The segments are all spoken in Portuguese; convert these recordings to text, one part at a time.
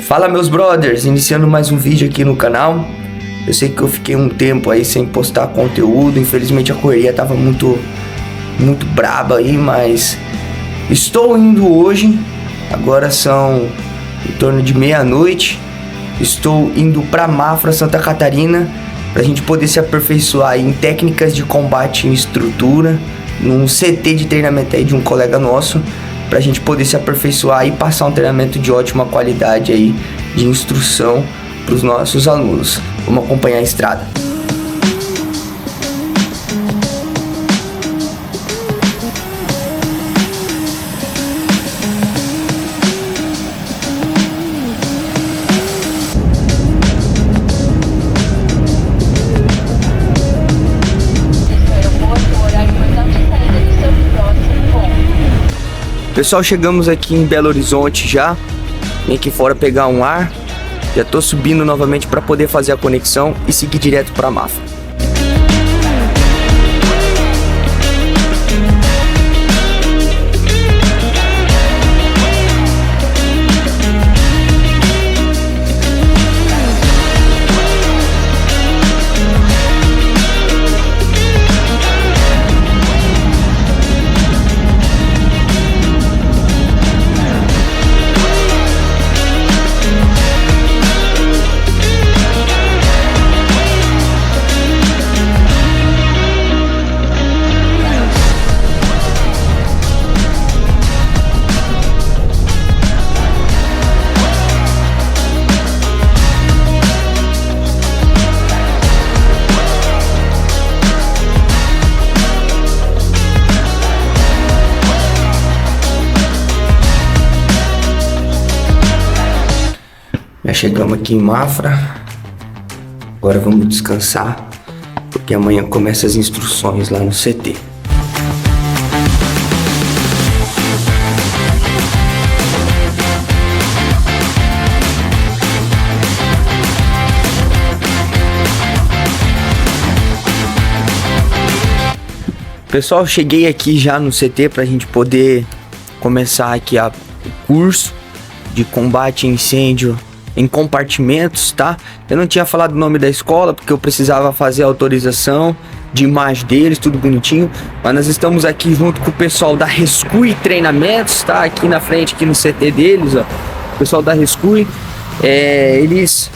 Fala meus brothers, iniciando mais um vídeo aqui no canal. Eu sei que eu fiquei um tempo aí sem postar conteúdo, infelizmente a correria tava muito braba aí, mas estou indo hoje. Agora são em torno de meia-noite. Estou indo para Mafra, Santa Catarina, pra gente poder se aperfeiçoar em técnicas de combate em estrutura, num CT de treinamento aí de um colega nosso, pra gente poder se aperfeiçoar e passar um treinamento de ótima qualidade aí de instrução pros nossos alunos. Vamos acompanhar a estrada. Pessoal, chegamos aqui em Belo Horizonte já. Vim aqui fora pegar um ar. Já tô subindo novamente para poder fazer a conexão e seguir direto para Mafra. Já chegamos aqui em Mafra. Agora vamos descansar, porque amanhã começa as instruções lá no CT. Pessoal, cheguei aqui já no CT pra gente poder começar aqui o curso de combate a incêndio em compartimentos, tá? Eu não tinha falado o nome da escola porque eu precisava fazer a autorização de imagem deles, tudo bonitinho. Mas nós estamos aqui junto com o pessoal da Rescue Treinamentos, tá? Aqui na frente, aqui no CT deles, ó. O pessoal da Rescue, eles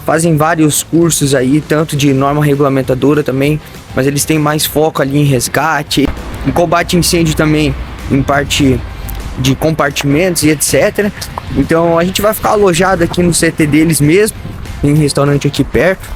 fazem vários cursos aí, tanto de norma regulamentadora também, mas eles têm mais foco ali em resgate, em combate a incêndio também, em parte de compartimentos e etc. Então a gente vai ficar alojado aqui no CT deles mesmo, em um restaurante aqui perto.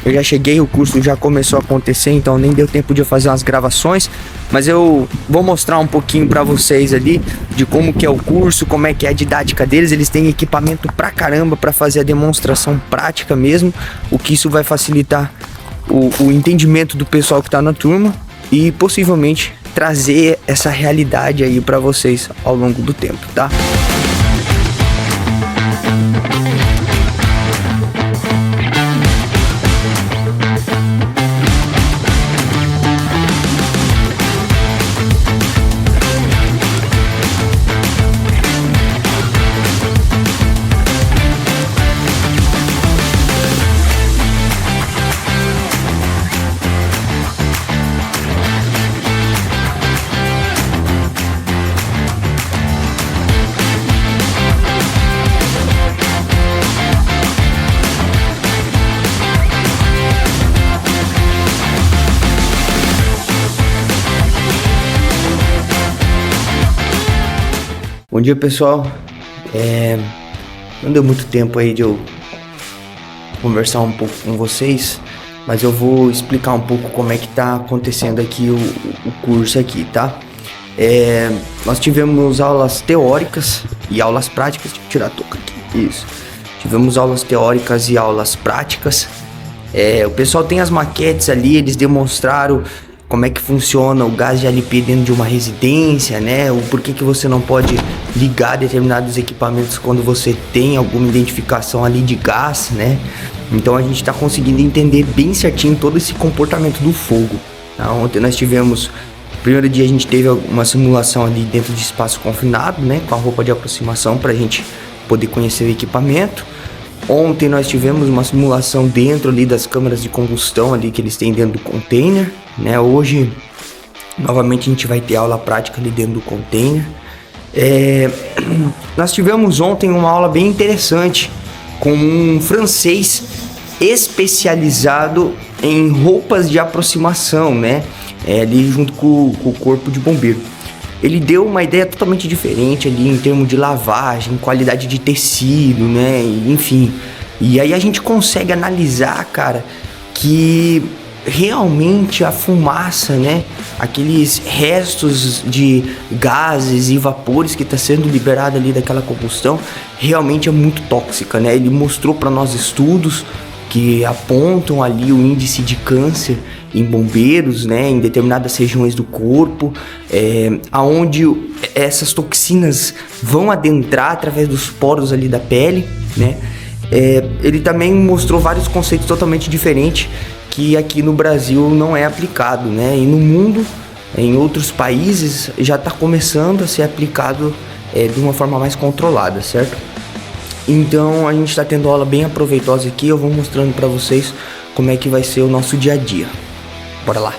Eu já cheguei, o curso já começou a acontecer, então nem deu tempo de eu fazer umas gravações, mas eu vou mostrar um pouquinho para vocês ali de como que é o curso, como é que é a didática deles. Eles têm equipamento pra caramba para fazer a demonstração prática mesmo, o que isso vai facilitar o entendimento do pessoal que tá na turma e possivelmente trazer essa realidade aí para vocês ao longo do tempo, tá? Bom dia, pessoal. Não deu muito tempo aí de eu conversar um pouco com vocês, mas eu vou explicar um pouco como é que tá acontecendo aqui o curso aqui, tá? Nós tivemos aulas teóricas e aulas práticas. Deixa eu tirar a touca aqui. Isso. Tivemos aulas teóricas e aulas práticas. O pessoal tem as maquetes ali, eles demonstraram como é que funciona o gás de LP dentro de uma residência, né? O porquê que você não pode ligar determinados equipamentos quando você tem alguma identificação ali de gás, né? Então a gente está conseguindo entender bem certinho todo esse comportamento do fogo. Tá? Ontem nós tivemos, primeiro dia a gente teve uma simulação ali dentro de espaço confinado, né? Com a roupa de aproximação para a gente poder conhecer o equipamento. Ontem nós tivemos uma simulação dentro ali das câmaras de combustão ali que eles têm dentro do container, né? Hoje, novamente, a gente vai ter aula prática ali dentro do container. Nós tivemos ontem uma aula bem interessante com um francês especializado em roupas de aproximação, né? Ali junto com o corpo de bombeiro. Ele deu uma ideia totalmente diferente ali em termos de lavagem, qualidade de tecido, né? Enfim. E aí a gente consegue analisar, cara, que realmente a fumaça, né? Aqueles restos de gases e vapores que está sendo liberado ali daquela combustão, realmente é muito tóxica, né? Ele mostrou para nós estudos que apontam ali o índice de câncer em bombeiros, né, em determinadas regiões do corpo, aonde essas toxinas vão adentrar através dos poros ali da pele, né. Ele também mostrou vários conceitos totalmente diferentes que aqui no Brasil não é aplicado, né, e no mundo, em outros países, já está começando a ser aplicado de uma forma mais controlada, certo? Então a gente está tendo aula bem aproveitosa aqui, eu vou mostrando para vocês como é que vai ser o nosso dia a dia. Bora lá!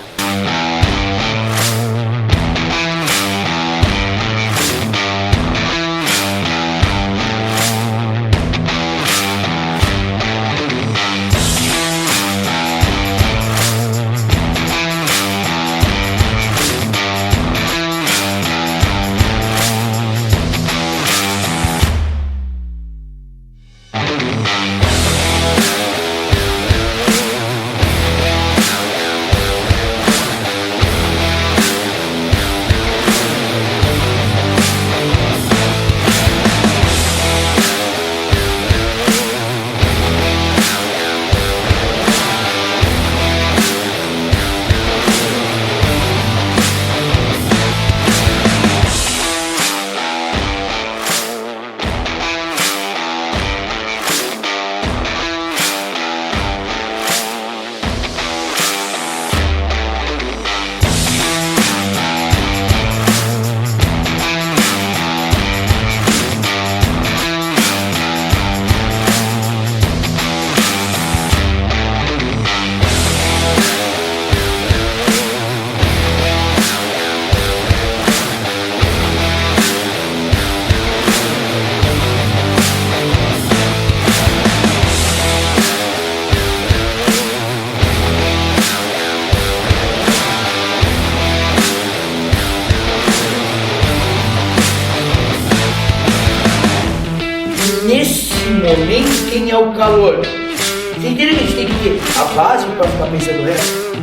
Nesse momento, quem é o calor? Você entende que a gente tem que ter a base para ficar pensando o resto?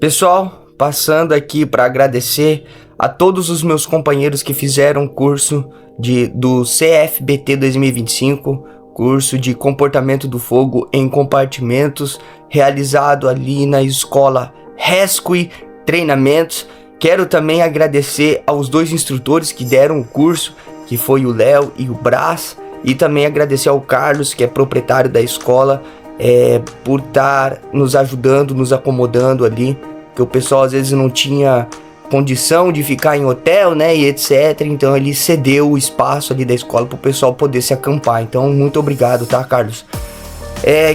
Pessoal, passando aqui para agradecer a todos os meus companheiros que fizeram o curso do CFBT 2025, curso de comportamento do fogo em compartimentos, realizado ali na escola Rescue Treinamentos. Quero também agradecer aos 2 instrutores que deram o curso, que foi o Léo e o Brás, e também agradecer ao Carlos, que é proprietário da escola, por estar nos ajudando, nos acomodando ali, que o pessoal às vezes não tinha condição de ficar em hotel, né, e etc. Então ele cedeu o espaço ali da escola para o pessoal poder se acampar. Então muito obrigado, tá, Carlos?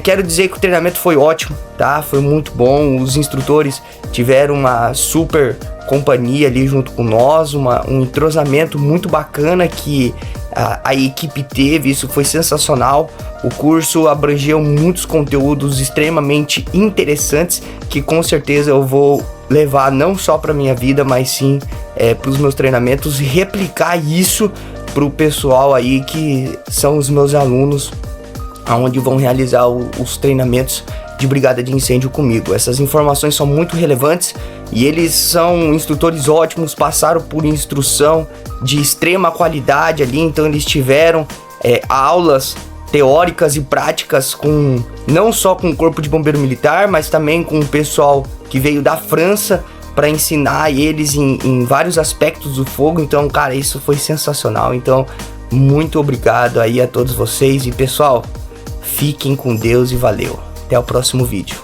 Quero dizer que o treinamento foi ótimo, tá? Foi muito bom. Os instrutores tiveram uma super companhia ali junto com nós, um entrosamento muito bacana que a equipe teve. Isso foi sensacional. O curso abrangeu muitos conteúdos extremamente interessantes que com certeza eu vou levar não só para minha vida, mas sim para os meus treinamentos, e replicar isso para o pessoal aí que são os meus alunos, onde vão realizar os treinamentos de brigada de incêndio comigo. Essas informações são muito relevantes e eles são instrutores ótimos, passaram por instrução de extrema qualidade ali, então eles tiveram aulas teóricas e práticas não só com o Corpo de Bombeiro Militar, mas também com o pessoal que veio da França para ensinar eles em vários aspectos do fogo. Então, cara, isso foi sensacional. Então, muito obrigado aí a todos vocês e, pessoal, fiquem com Deus e valeu. Até o próximo vídeo.